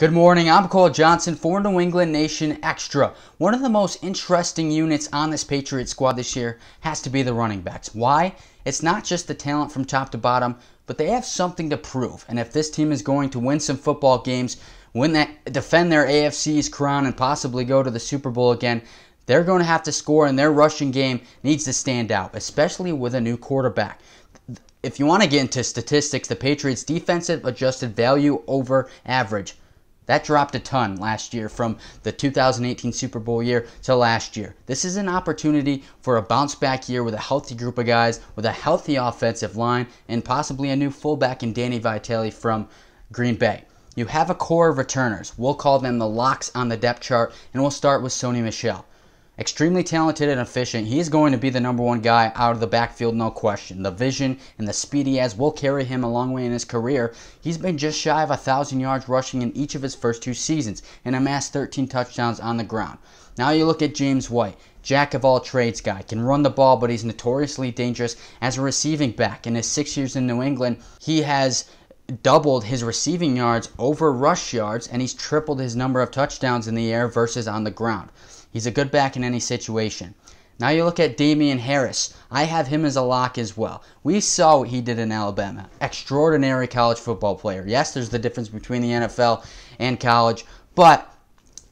Good morning, I'm Cole Johnson for New England Nation Extra. One of the most interesting units on this Patriot squad this year has to be the running backs. Why? It's not just the talent from top to bottom, but they have something to prove. And if this team is going to win some football games, defend their AFC's crown and possibly go to the Super Bowl again, they're going to have to score, and their rushing game needs to stand out, especially with a new quarterback. If you want to get into statistics, the Patriots' defensive adjusted value over average, that dropped a ton last year from the 2018 Super Bowl year to last year. This is an opportunity for a bounce back year with a healthy group of guys, with a healthy offensive line, and possibly a new fullback in Danny Vitale from Green Bay. You have a core of returners. We'll call them the locks on the depth chart, and we'll start with Sony Michel. Extremely talented and efficient. He is going to be the number one guy out of the backfield, no question. The vision and the speed he has will carry him a long way in his career. He's been just shy of 1,000 yards rushing in each of his first two seasons and amassed 13 touchdowns on the ground. Now you look at James White. Jack of all trades guy. Can run the ball, but he's notoriously dangerous as a receiving back. In his 6 years in New England, he has doubled his receiving yards over rush yards, and he's tripled his number of touchdowns in the air versus on the ground. He's a good back in any situation. Now you look at Damien Harris. I have him as a lock as well. We saw what he did in Alabama. Extraordinary college football player. Yes, there's the difference between the NFL and college, but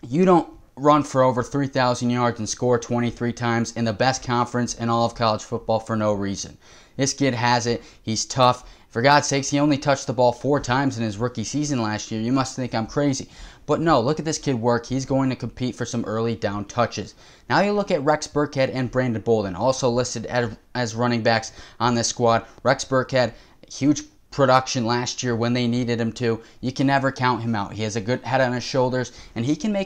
you don't run for over 3,000 yards and score 23 times in the best conference in all of college football for no reason. This kid has it. He's tough. For God's sakes, he only touched the ball 4 times in his rookie season last year. You must think I'm crazy. But no, look at this kid work. He's going to compete for some early down touches. Now you look at Rex Burkhead and Brandon Bolden, also listed as running backs on this squad. Rex Burkhead, huge production last year when they needed him to. You can never count him out. He has a good head on his shoulders, and he can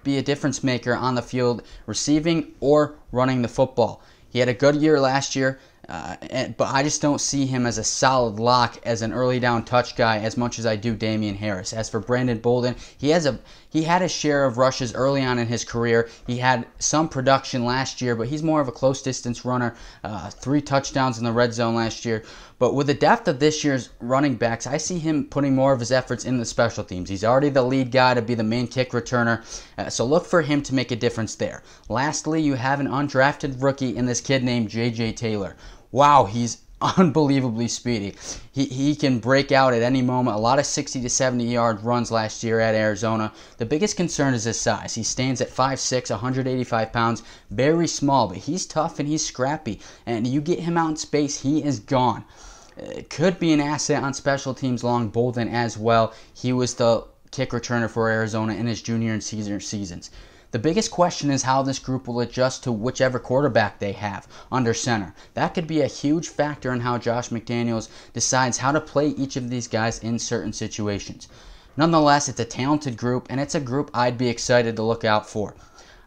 be a difference maker on the field, receiving or running the football. He had a good year last year. But I just don't see him as a solid lock as an early down touch guy as much as I do Damien Harris. As for Brandon Bolden, he had a share of rushes early on in his career. He had some production last year, but he's more of a close distance runner. 3 touchdowns in the red zone last year. But with the depth of this year's running backs, I see him putting more of his efforts in the special teams. He's already the lead guy to be the main kick returner, so look for him to make a difference there. Lastly, you have an undrafted rookie in this kid named J.J. Taylor. Wow, he's unbelievably speedy. He can break out at any moment. A lot of 60 to 70 yard runs last year at Arizona. The biggest concern is his size. He stands at 5'6", 185 pounds, very small, but he's tough and he's scrappy. And you get him out in space, he is gone. Could be an asset on special teams along Bolden as well. He was the kick returner for Arizona in his junior and senior seasons. The biggest question is how this group will adjust to whichever quarterback they have under center. That could be a huge factor in how Josh McDaniels decides how to play each of these guys in certain situations. Nonetheless, it's a talented group, and it's a group I'd be excited to look out for.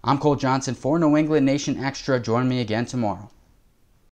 I'm Cole Johnson for New England Nation Extra. Join me again tomorrow.